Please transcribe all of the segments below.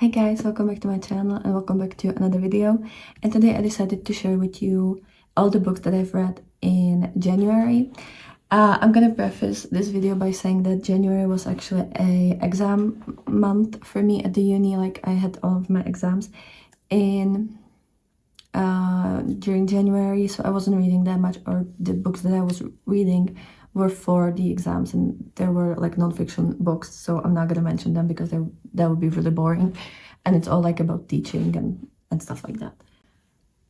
Hi guys, welcome back to my channel and welcome back to another video. And today I decided to share with you all the books that I've read in January. I'm gonna preface this video by saying that January was actually a exam month for me at the uni. Like, I had all of my exams in during January, so I wasn't reading that much, or the books that I was reading were for the exams, and there were like non-fiction books, so I'm not gonna mention them because that would be really boring, and it's all like about teaching and stuff like that.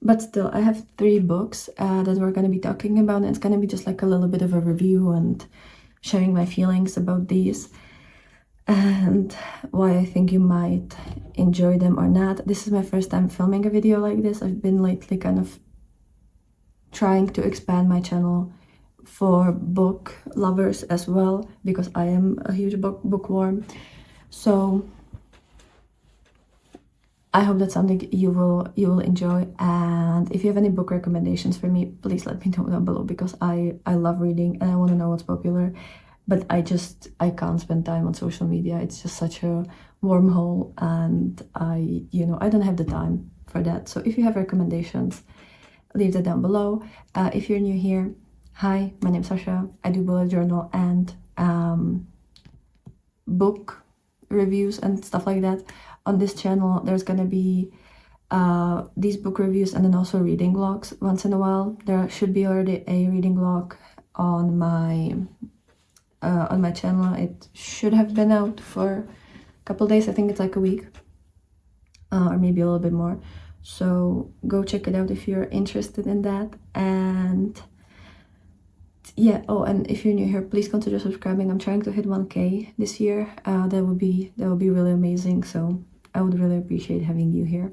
But still, I have 3 books that we're gonna be talking about, and it's gonna be just like a little bit of a review and sharing my feelings about these and why I think you might enjoy them or not. This is my first time filming a video like this. I've been lately kind of trying to expand my channel for book lovers as well, because I am a huge bookworm. So I hope that's something you will enjoy, and if you have any book recommendations for me, please let me know down below, because I love reading and I want to know what's popular, but I can't spend time on social media. It's just such a wormhole, and I don't have the time for that. So if you have recommendations, leave that down below. If you're new here, hi, my name's Sasha. I do bullet journal and book reviews and stuff like that. On this channel, there's gonna be these book reviews and then also reading vlogs once in a while. There should be already a reading vlog on my channel. It should have been out for a couple days. I think it's like a week or maybe a little bit more. So go check it out if you're interested in that. And yeah, oh, and if you're new here, please consider subscribing. I'm trying to hit 1K this year. That would be really amazing. So I would really appreciate having you here.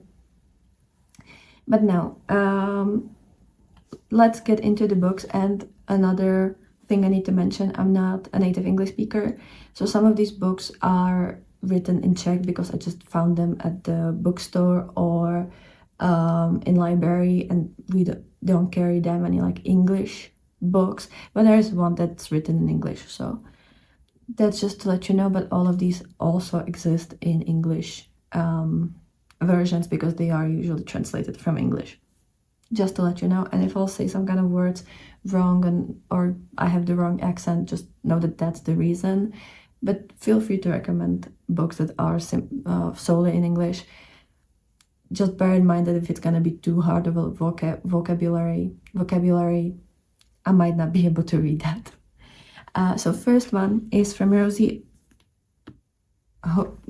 But now, let's get into the books. And another thing I need to mention, I'm not a native English speaker, so some of these books are written in Czech because I just found them at the bookstore or in library, and we don't carry that many like English books, but there is one that's written in English, so that's just to let you know. But all of these also exist in English versions because they are usually translated from English, just to let you know. And if I'll say some kind of words wrong or I have the wrong accent, just know that that's the reason. But feel free to recommend books that are solely in English. Just bear in mind that if it's gonna be too hard of a vocabulary, I might not be able to read that. So first one is from Rosie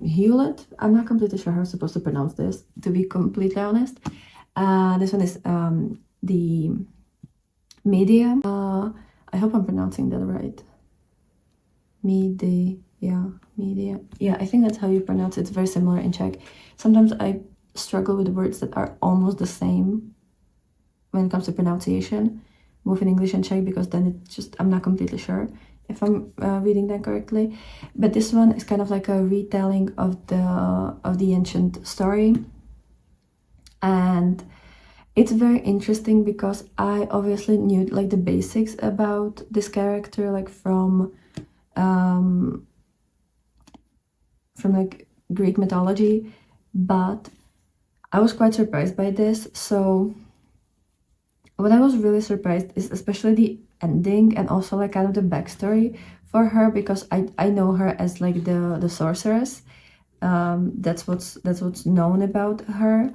Hewlett. I'm not completely sure how I'm supposed to pronounce this, to be completely honest. This one is The Medium. I hope I'm pronouncing that right. Media. Yeah, I think that's how you pronounce it. It's very similar in Czech. Sometimes I struggle with words that are almost the same when it comes to pronunciation, both in English and Czech, because then I'm not completely sure if I'm reading that correctly. But this one is kind of like a retelling of the ancient story, and it's very interesting because I obviously knew like the basics about this character, like from like Greek mythology, but I was quite surprised by this. So what I was really surprised is especially the ending, and also like kind of the backstory for her, because I know her as like the sorceress. That's what's known about her,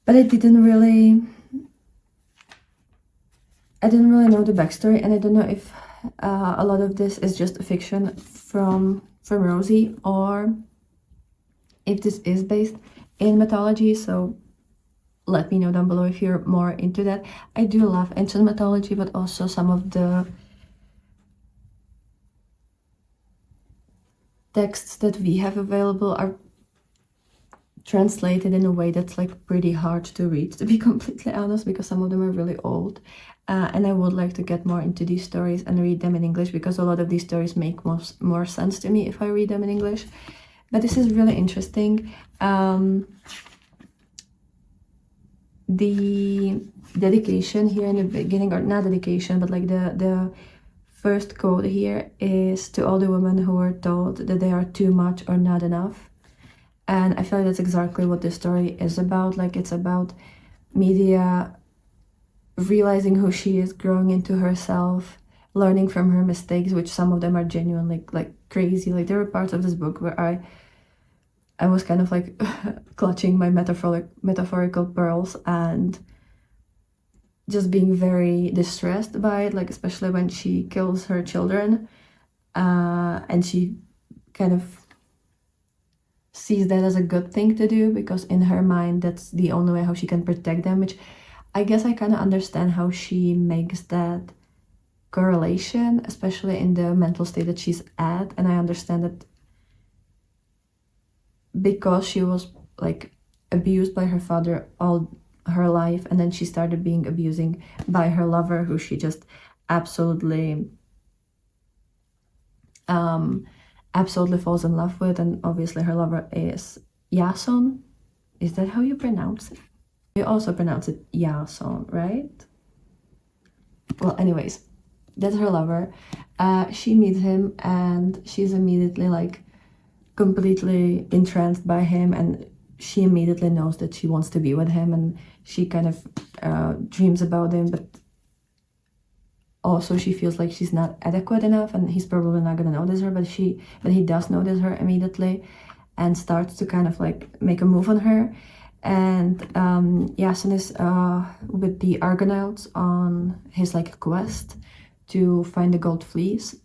but I didn't really know the backstory, and I don't know if a lot of this is just fiction from Rosie, or if this is based in mythology. So let me know down below if you're more into that. I do love ancient mythology, but also some of the texts that we have available are translated in a way that's like pretty hard to read, to be completely honest, because some of them are really old. And I would like to get more into these stories and read them in English, because a lot of these stories make more sense to me if I read them in English. But this is really interesting. The dedication here in the beginning, or not dedication, but like the first quote here is: to all the women who are told that they are too much or not enough. And I feel like that's exactly what this story is about. Like, it's about Medea realizing who she is, growing into herself, learning from her mistakes, which some of them are genuinely like crazy. Like, there were parts of this book where I was kind of like clutching my metaphorical pearls and just being very distressed by it, like especially when she kills her children, and she kind of sees that as a good thing to do because in her mind that's the only way how she can protect them, which I guess I kind of understand how she makes that correlation, especially in the mental state that she's at. And I understand that because she was like abused by her father all her life, and then she started being abusing by her lover, who she just absolutely absolutely falls in love with. And obviously her lover is Jason. Is that how you pronounce it? You also pronounce it Jason, right? Well, anyways, that's her lover. She meets him and she's immediately like completely entranced by him, and she immediately knows that she wants to be with him, and she kind of dreams about him, but also she feels like she's not adequate enough and he's probably not gonna notice her, but he does notice her immediately and starts to kind of like make a move on her. And Yasin is with the Argonauts on his like quest to find the gold fleece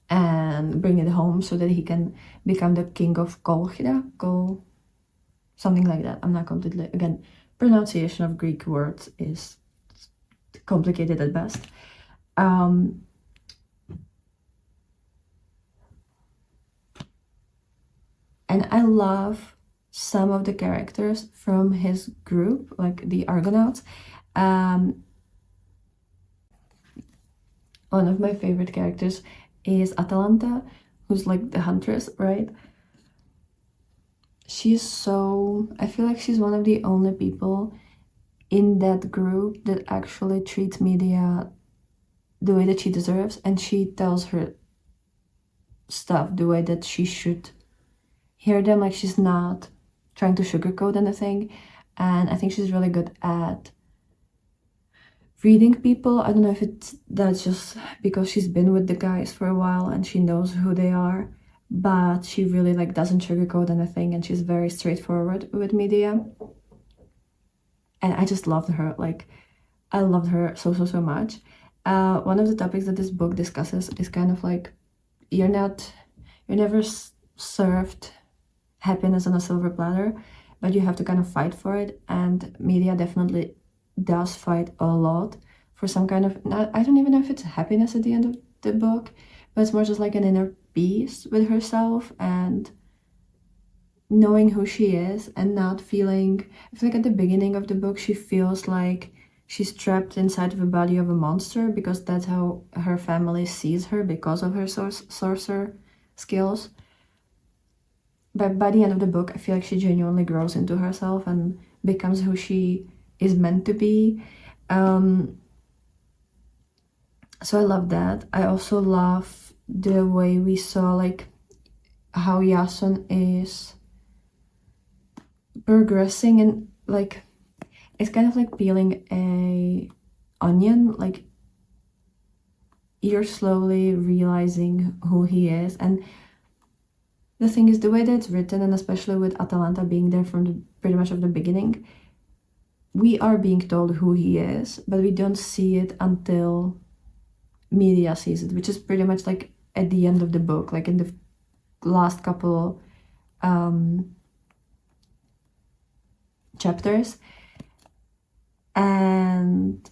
and bring it home so that he can become the king of Colchida, something like that. I'm not completely, again, pronunciation of Greek words is complicated at best. And I love some of the characters from his group, like the Argonauts. One of my favorite characters is Atalanta, who's like the huntress, right? I feel like she's one of the only people in that group that actually treats Medea the way that she deserves, and she tells her stuff the way that she should hear them. Like, she's not trying to sugarcoat anything, and I think she's really good at reading people. I don't know if that's just because she's been with the guys for a while and she knows who they are, but she really like doesn't sugarcoat anything, and she's very straightforward with Medea. And I just loved her. Like, I loved her so much. One of the topics that this book discusses is kind of like you're never served happiness on a silver platter, but you have to kind of fight for it. And Medea definitely does fight a lot for some kind of, I don't even know if it's happiness at the end of the book, but it's more just like an inner peace with herself and knowing who she is and not feeling, I feel like at the beginning of the book she feels like she's trapped inside of the body of a monster because that's how her family sees her because of her sorcerer skills. But by the end of the book I feel like she genuinely grows into herself and becomes who she is meant to be. So I love that. I also love the way we saw like how Jason is progressing, and like it's kind of like peeling a onion. Like, you're slowly realizing who he is. And the thing is, the way that it's written, and especially with Atalanta being there from pretty much of the beginning, we are being told who he is, but we don't see it until Medea sees it, which is pretty much like at the end of the book, like in the last couple chapters. And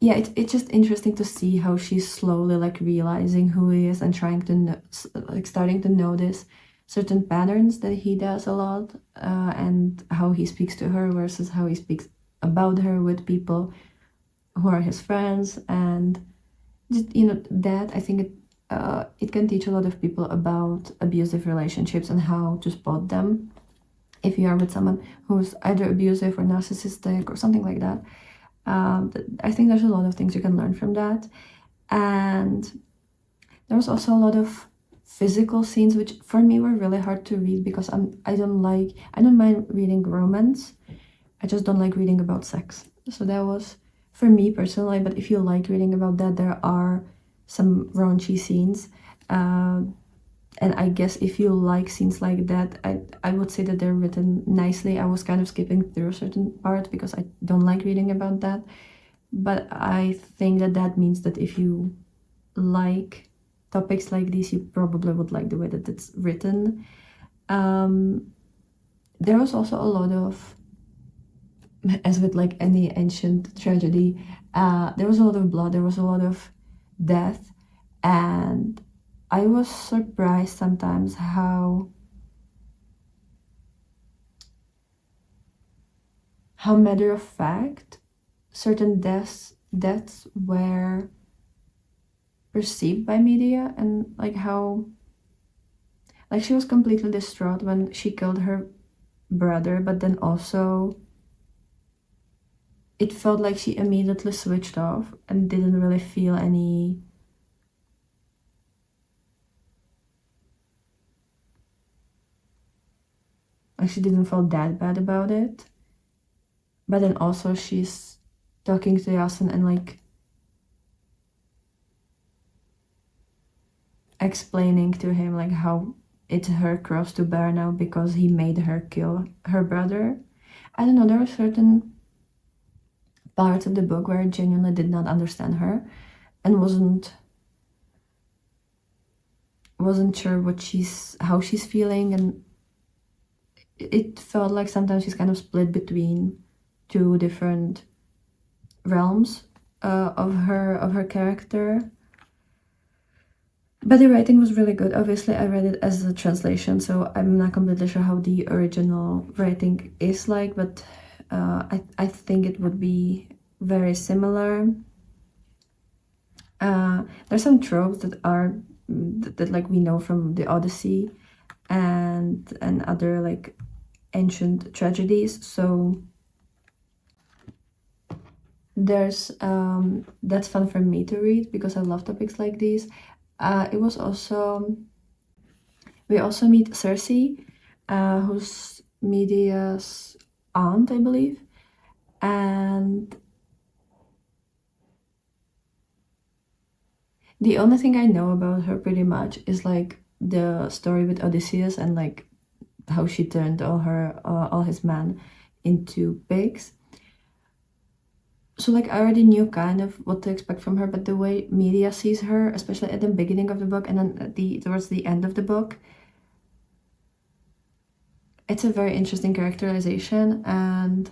yeah, it's just interesting to see how she's slowly like realizing who he is and trying to like starting to notice certain patterns that he does a lot, and how he speaks to her versus how he speaks about her with people who are his friends. And just, that I think it can teach a lot of people about abusive relationships and how to spot them if you are with someone who's either abusive or narcissistic or something like that. I think there's a lot of things you can learn from that. And There was also a lot of physical scenes, which for me were really hard to read because I don't mind reading romance. I just don't like reading about sex. So that was for me personally. But if you like reading about that, there are some raunchy scenes. And I guess if you like scenes like that, I would say that they're written nicely. I was kind of skipping through certain parts because I don't like reading about that. But I think that that means that if you like topics like these, you probably would like the way that it's written. There was also a lot of, as with like any ancient tragedy, there was a lot of blood, there was a lot of death, and I was surprised sometimes how matter of fact certain deaths were perceived by media, and like how like she was completely distraught when she killed her brother, but then also it felt like she immediately switched off and didn't really feel any like she didn't feel that bad about it. But then also she's talking to Yasin and like explaining to him like how it's her cross to bear now because he made her kill her brother. I don't know, there were certain parts of the book where I genuinely did not understand her and wasn't sure how she's feeling, and it felt like sometimes she's kind of split between two different realms of her character. But the writing was really good. Obviously, I read it as a translation, so I'm not completely sure how the original writing is like, but I think it would be very similar. There's some tropes that are that like we know from the Odyssey and other like ancient tragedies. So there's that's fun for me to read because I love topics like these. It was also we also meet Cersei, who's Medea's aunt, I believe, and the only thing I know about her pretty much is like the story with Odysseus and like how she turned all his men into pigs. So like I already knew kind of what to expect from her, but the way Medea sees her, especially at the beginning of the book and then towards the end of the book, it's a very interesting characterization, and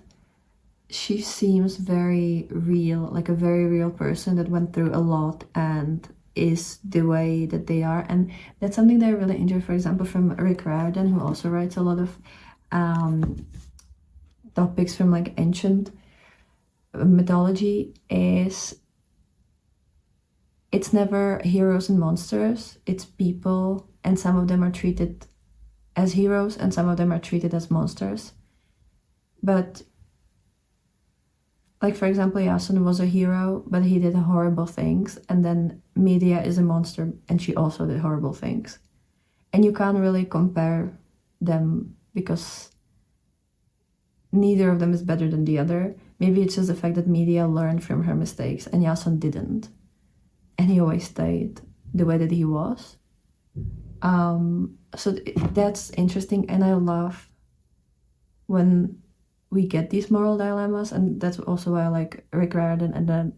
she seems very real, like a very real person that went through a lot and is the way that they are. And that's something that I really enjoy, for example, from Rick Riordan, who also writes a lot of topics from like ancient mythology. Is it's never heroes and monsters, it's people, and some of them are treated as heroes and some of them are treated as monsters. But like, for example, Yasin was a hero, but he did horrible things, and then Medea is a monster and she also did horrible things. And you can't really compare them because neither of them is better than the other. Maybe it's just the fact that Medea learned from her mistakes and Yasin didn't. And he always stayed the way that he was. So that's interesting, and I love when we get these moral dilemmas, and that's also why I like Rick Riordan, and then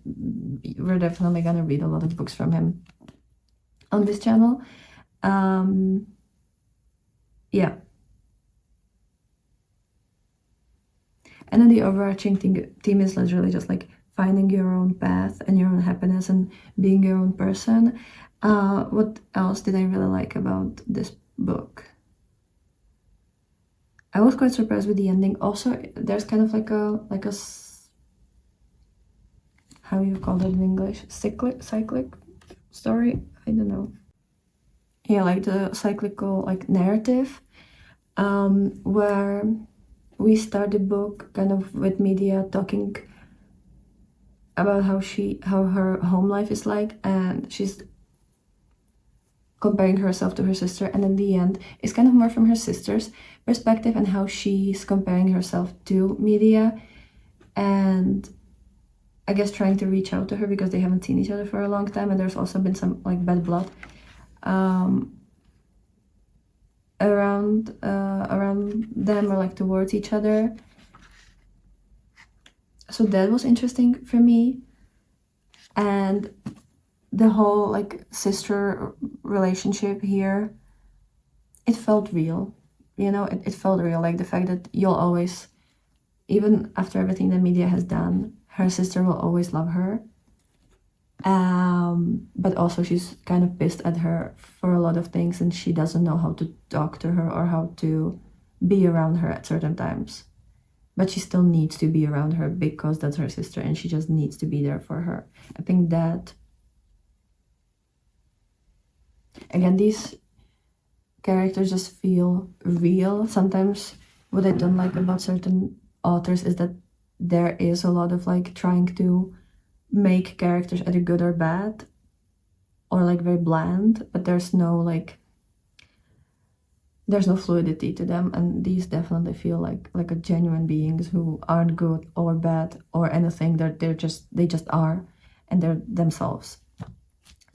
we're definitely gonna read a lot of books from him on this channel. Yeah. And then the overarching theme is literally just like finding your own path and your own happiness and being your own person. What else did I really like about this book? I was quite surprised with the ending. Also, there's kind of like a how you call it in English, cyclic story. I don't know. Yeah, like the cyclical like narrative, where we start the book kind of with Medea talking about how her home life is like, and she's comparing herself to her sister, and in the end it's kind of more from her sister's perspective and how she's comparing herself to Medea, and I guess trying to reach out to her because they haven't seen each other for a long time, and there's also been some like bad blood around them, or like towards each other. So that was interesting for me. And the whole like sister relationship here, it felt real, you know. It felt real, like the fact that you'll always, even after everything that Medea has done, her sister will always love her. But also she's kind of pissed at her for a lot of things, and she doesn't know how to talk to her or how to be around her at certain times. But she still needs to be around her because that's her sister, and she just needs to be there for her. I think that, again, these characters just feel real. Sometimes what I don't like about certain authors is that there is a lot of like trying to make characters either good or bad, or like very bland, but there's no fluidity to them, and these definitely feel like a genuine beings who aren't good or bad or anything. They just are, and they're themselves.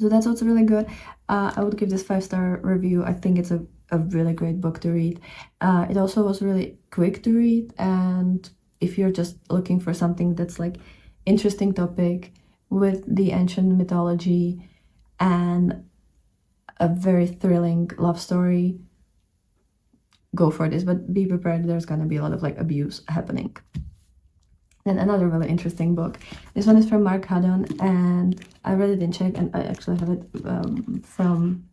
So that's what's really good. I would give this 5-star review. I think it's a really great book to read. It also was really quick to read, and if you're just looking for something that's like interesting topic with the ancient mythology and a very thrilling love story, go for this, but be prepared, there's gonna be a lot of like abuse happening. Then another really interesting book. This one is from Mark Haddon, and I read it in Czech, and I actually have it from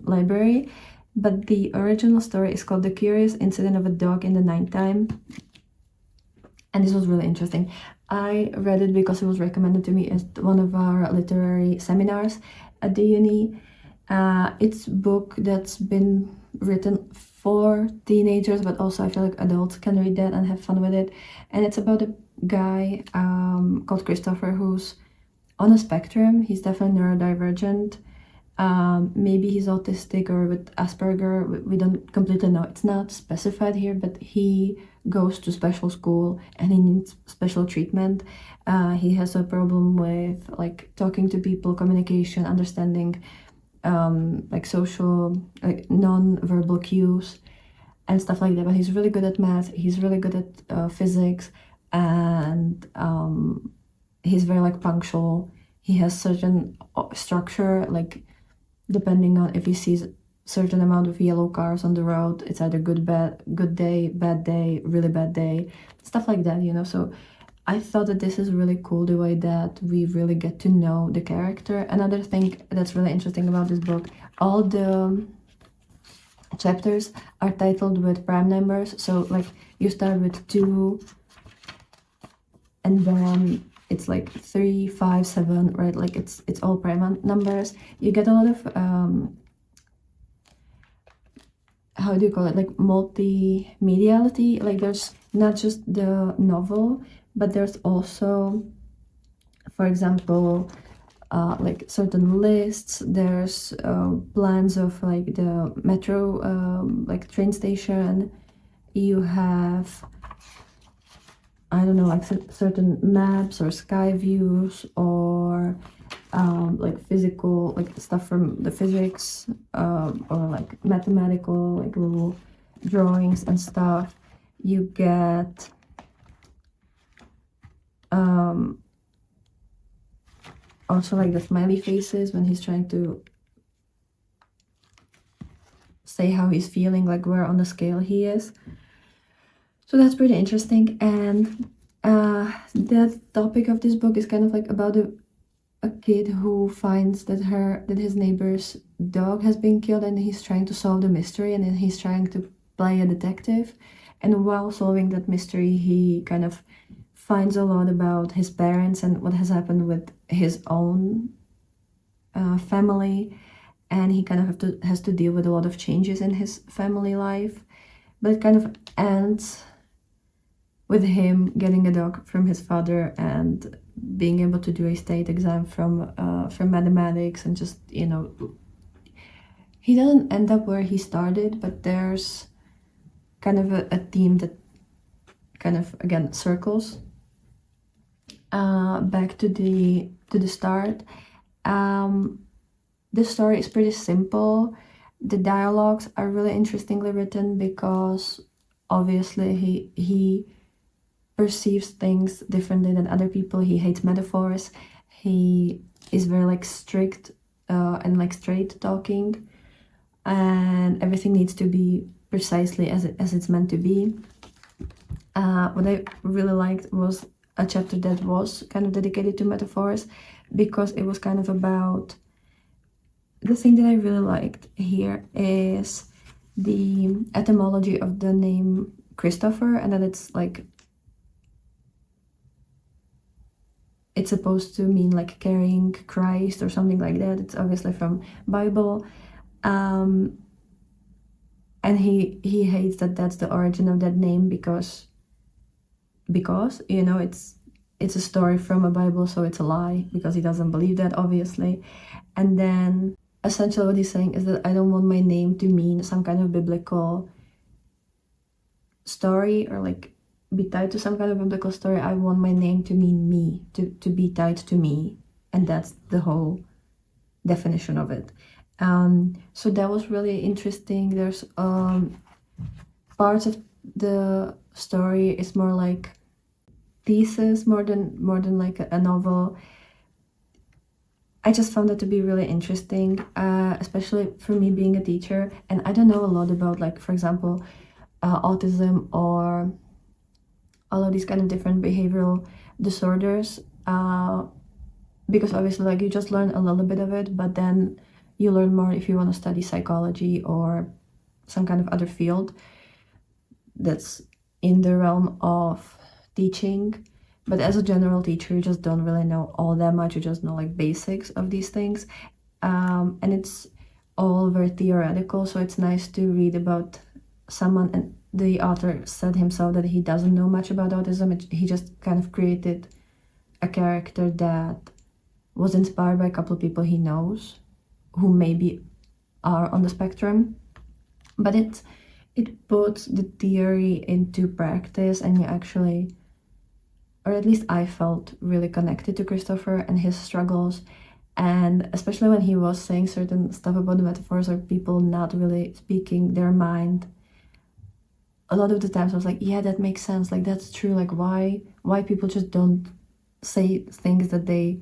library. But the original story is called The Curious Incident of a Dog in the Nighttime. And this was really interesting. I read it because it was recommended to me at one of our literary seminars at the uni. It's a book that's been written for teenagers, but also I feel like adults can read that and have fun with it. And it's about a guy called Christopher who's on a spectrum. He's definitely neurodivergent. Maybe he's autistic or with Asperger. We don't completely know. It's not specified here, but he goes to special school and he needs special treatment. He has a problem with like talking to people, communication, understanding like social, like non-verbal cues and stuff like that. But he's really good at math. He's really good at physics, and he's very like punctual. He has certain structure, like depending on if he sees certain amount of yellow cars on the road, it's either good day, bad day, really bad day, stuff like that, you know. So I thought that this is really cool, the way that we really get to know the character. Another thing that's really interesting about this book, all the chapters are titled with prime numbers. So like you start with 2, and then it's like 3, 5, 7, right? Like it's all prime numbers. You get a lot of how do you call it, like multimediality. Like there's not just the novel, but there's also, for example, like certain lists. There's plans of like the metro, like train station. You have, I don't know, like certain maps or sky views, or like physical, like stuff from the physics, or like mathematical, like little drawings and stuff. You get also like the smiley faces when he's trying to say how he's feeling, like where on the scale he is. So that's pretty interesting. And the topic of this book is kind of like about a kid who finds that his neighbor's dog has been killed, and he's trying to solve the mystery, and then he's trying to play a detective. And while solving that mystery, he kind of finds a lot about his parents and what has happened with his own family, and he kind of has to deal with a lot of changes in his family life. But it kind of ends with him getting a dog from his father and being able to do a state exam from mathematics, and just, you know, he doesn't end up where he started, but there's kind of a theme that kind of again circles back to the start. The story is pretty simple. The dialogues are really interestingly written because obviously he perceives things differently than other people. He hates metaphors. He is very like strict and like straight talking, and everything needs to be precisely as it's meant to be. What I really liked was a chapter that was kind of dedicated to metaphors, because it was kind of about, the thing that I really liked here is the etymology of the name Christopher, and that it's like, it's supposed to mean like carrying Christ or something like that. It's obviously from Bible. And he hates that that's the origin of that name because you know it's a story from a Bible, so it's a lie, because he doesn't believe that, obviously. And then essentially what he's saying is that I don't want my name to mean some kind of biblical story or like be tied to some kind of biblical story. I want my name to mean me, to be tied to me, and that's the whole definition of it. So that was really interesting. There's parts of the story is more like thesis more than like a novel. I just found that to be really interesting, especially for me being a teacher, and I don't know a lot about, like, for example, autism or all of these kind of different behavioral disorders, because obviously like you just learn a little bit of it, but then you learn more if you want to study psychology or some kind of other field that's in the realm of teaching. But as a general teacher, you just don't really know all that much. You just know like basics of these things, and it's all very theoretical, so it's nice to read about someone. And the author said himself that he doesn't know much about autism. He just kind of created a character that was inspired by a couple of people he knows who maybe are on the spectrum, but it puts the theory into practice, and you actually, or at least I felt really connected to Christopher and his struggles. And especially when he was saying certain stuff about the metaphors or people not really speaking their mind, a lot of the times I was like, yeah, that makes sense, like that's true, like why people just don't say things that they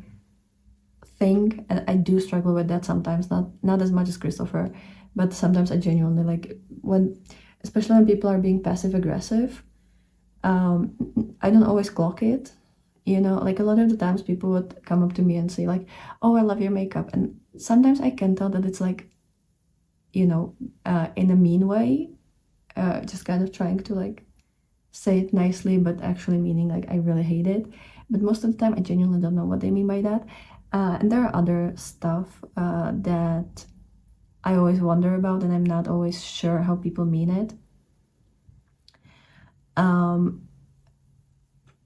think. And I do struggle with that sometimes, not as much as Christopher, but sometimes I genuinely, like, when, especially when people are being passive aggressive, I don't always clock it, you know, like a lot of the times people would come up to me and say like, oh, I love your makeup, and sometimes I can tell that it's like, you know, in a mean way, just kind of trying to like say it nicely, but actually meaning like I really hate it. But most of the time I genuinely don't know what they mean by that. And there are other stuff that I always wonder about, and I'm not always sure how people mean it.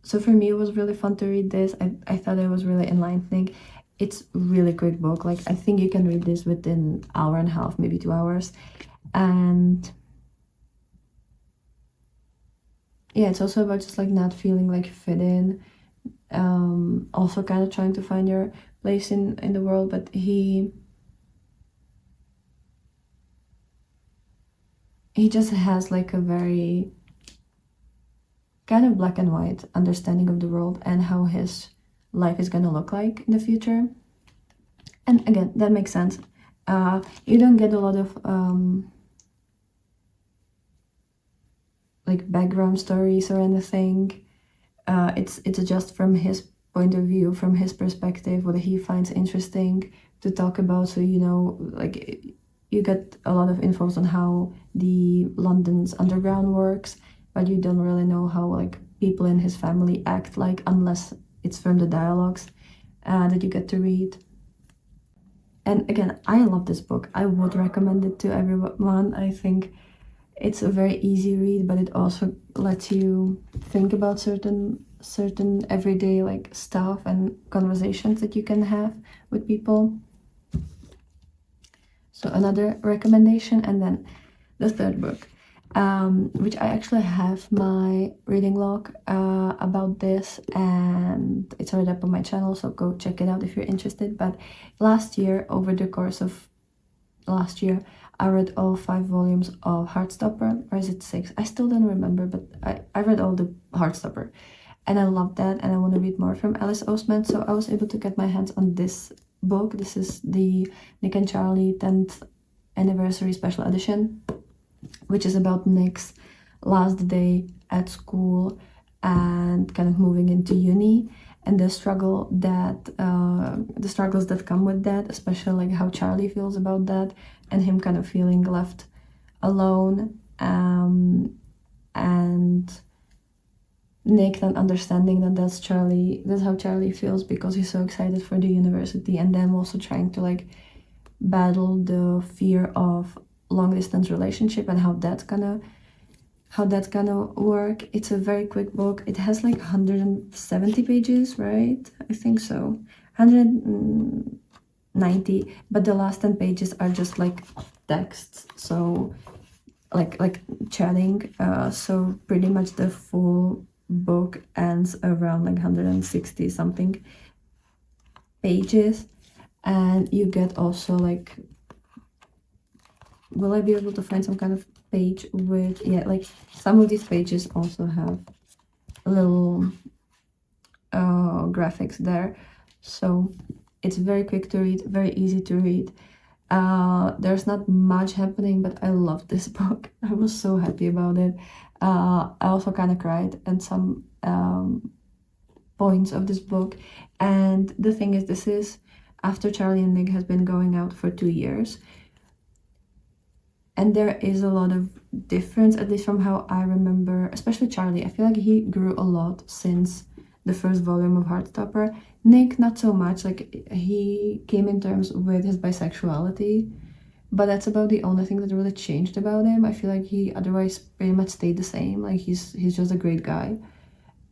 So for me, it was really fun to read this. I thought it was really enlightening. It's a really quick book. Like, I think you can read this within an hour and a half, maybe 2 hours. And yeah, it's also about just like not feeling like you fit in. Also kind of trying to find your place in the world. But he just has like a very kind of black and white understanding of the world and how his life is going to look like in the future. And again, that makes sense. You don't get a lot of like background stories or anything. It's just from his point of view, from his perspective, what he finds interesting to talk about. So, you know, like you get a lot of info on how the London's underground works, but you don't really know how like people in his family act like, unless it's from the dialogues that you get to read. And again, I love this book. I would recommend it to everyone. I think it's a very easy read, but it also lets you think about certain everyday like stuff and conversations that you can have with people. So another recommendation, and then the third book, which I actually have my reading log about this, and it's already up on my channel, so go check it out if you're interested. But last year, over the course of last year, I read all 5 volumes of Heartstopper, or is it 6? I still don't remember, but I read all the Heartstopper, and I love that, and I want to read more from Alice Oseman, so I was able to get my hands on this book. This is the Nick and Charlie 10th anniversary special edition, which is about Nick's last day at school and kind of moving into uni, and the struggles that come with that, especially like how Charlie feels about that, and him kind of feeling left alone, and Nick not understanding that that's how Charlie feels because he's so excited for the university, and them also trying to like battle the fear of long distance relationship and how that's gonna work. It's a very quick book. It has like 170 pages, right? I think so. 190, but the last 10 pages are just like texts, so like chatting. So pretty much the full book ends around like 160 something pages, and you get also like, will I be able to find some kind of page with, yeah, like some of these pages also have little graphics there, so it's very quick to read, very easy to read. There's not much happening, but I love this book. I was so happy about it. I also kind of cried at some points of this book, and the thing is, this is after Charlie and Nick has been going out for 2 years, and there is a lot of difference, at least from how I remember, especially Charlie. I feel like he grew a lot since the first volume of Heartstopper. Nick, not so much. Like, he came in terms with his bisexuality, but that's about the only thing that really changed about him. I feel like he otherwise pretty much stayed the same. Like, he's just a great guy.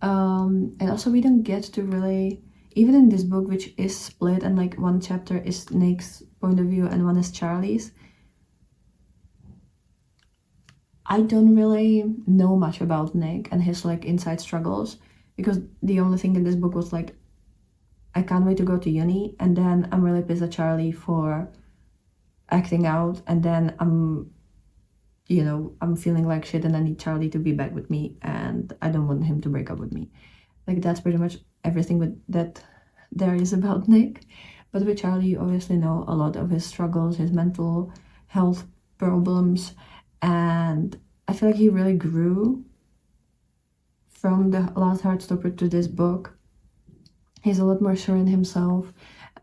And also we don't get to really, even in this book, which is split, and like one chapter is Nick's point of view and one is Charlie's, I don't really know much about Nick and his like inside struggles, because the only thing in this book was like, I can't wait to go to uni, and then I'm really pissed at Charlie for acting out, and then I'm feeling like shit, and I need Charlie to be back with me, and I don't want him to break up with me. Like, that's pretty much everything that there is about Nick. But with Charlie, you obviously know a lot of his struggles, his mental health problems, and I feel like he really grew from the last Heartstopper to this book. He's a lot more sure in himself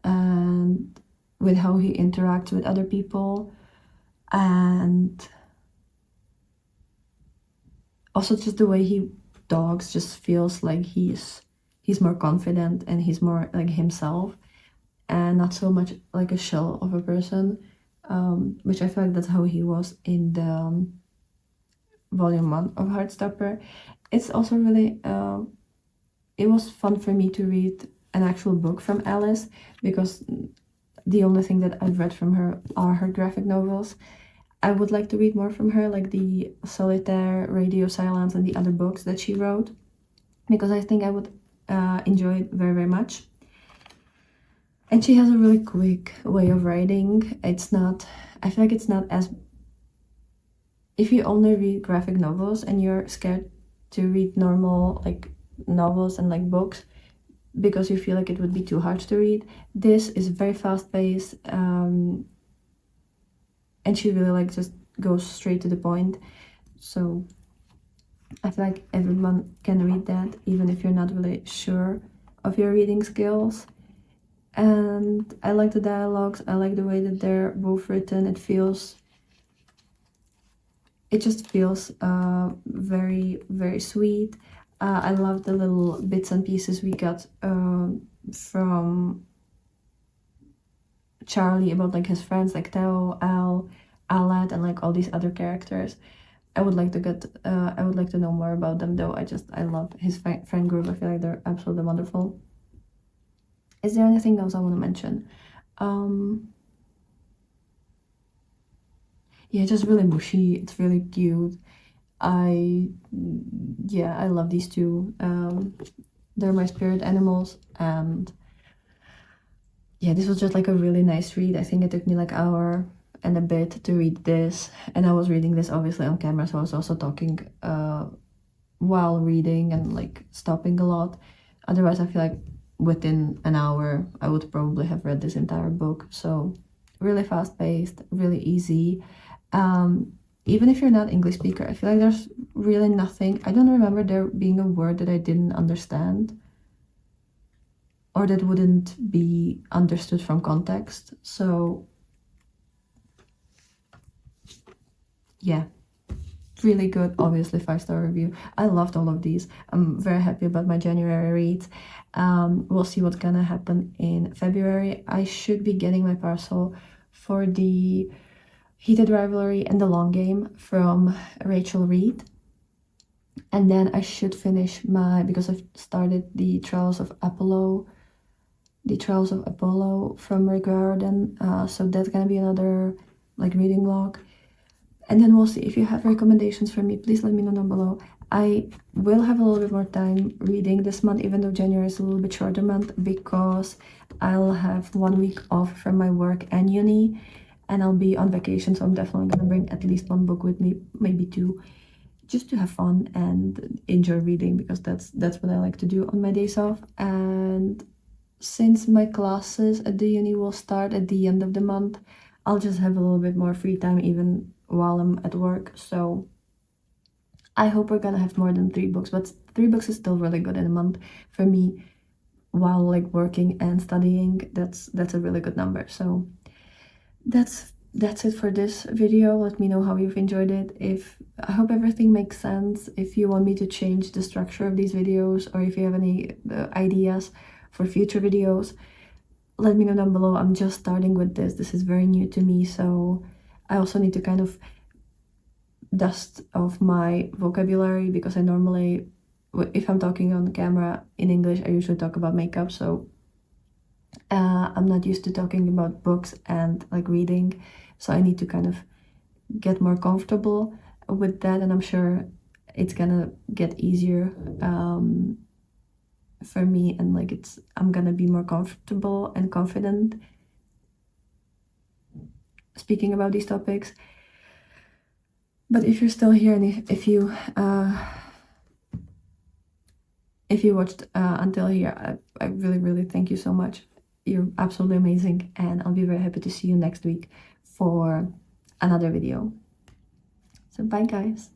and with how he interacts with other people, and also just the way he talks just feels like he's more confident and he's more like himself and not so much like a shell of a person, which I feel like that's how he was in the volume 1 of Heartstopper. It's also really it was fun for me to read an actual book from Alice, because the only thing that I've read from her are her graphic novels. I would like to read more from her, like the Solitaire, Radio Silence, and the other books that she wrote, because I think I would enjoy it very, very much. And she has a really quick way of writing. It's not, I feel like it's not as, if you only read graphic novels and you're scared to read normal like novels and like books because you feel like it would be too hard to read, this is very fast paced, and she really like just goes straight to the point. So I feel like everyone can read that, even if you're not really sure of your reading skills. And I like the dialogues. I like the way that they're both written. It just feels very, very sweet. I love the little bits and pieces we got from Charlie about like his friends, like Theo, Al, Alad, and like all these other characters. I would like to know more about them, though. I love his friend group. I feel like they're absolutely wonderful. Is there anything else I want to mention? yeah, just really mushy. It's really cute. I love these two. They're my spirit animals, and yeah, this was just like a really nice read. I think it took me like an hour and a bit to read this, and I was reading this obviously on camera, so I was also talking while reading and like stopping a lot. Otherwise, I feel like within an hour I would probably have read this entire book. So really fast paced, really easy. Even if you're not English speaker, I feel like there's really nothing. I don't remember there being a word that I didn't understand or that wouldn't be understood from context. So yeah, really good. Obviously 5-star review. I loved all of these. I'm very happy about my January reads. We'll see what's gonna happen in February. I should be getting my parcel for the Heated Rivalry and The Long Game from Rachel Reed. And then I should finish because I've started the Trials of Apollo from Rick Riordan. So that's gonna be another like reading vlog. And then we'll see. If you have recommendations for me, please let me know down below. I will have a little bit more time reading this month, even though January is a little bit shorter month, because I'll have 1 week off from my work and uni, and I'll be on vacation. So I'm definitely gonna bring at least one book with me, maybe two, just to have fun and enjoy reading, because that's what I like to do on my days off. And since my classes at the uni will start at the end of the month, I'll just have a little bit more free time even while I'm at work. So I hope we're gonna have more than 3 books, but 3 books is still really good in a month for me while like working and studying. That's a really good number. So that's it for this video. Let me know how you've enjoyed it. I hope everything makes sense. If you want me to change the structure of these videos, or if you have any ideas for future videos, let me know down below. I'm just starting with this. This is very new to me, so I also need to kind of dust off my vocabulary, because I normally, if I'm talking on camera in English, I usually talk about makeup, so I'm not used to talking about books and like reading, so I need to kind of get more comfortable with that, and I'm sure it's gonna get easier for me, and like I'm gonna be more comfortable and confident speaking about these topics. But if you're still here, and if you watched until here, I really thank you so much. You're absolutely amazing, and I'll be very happy to see you next week for another video. So bye guys.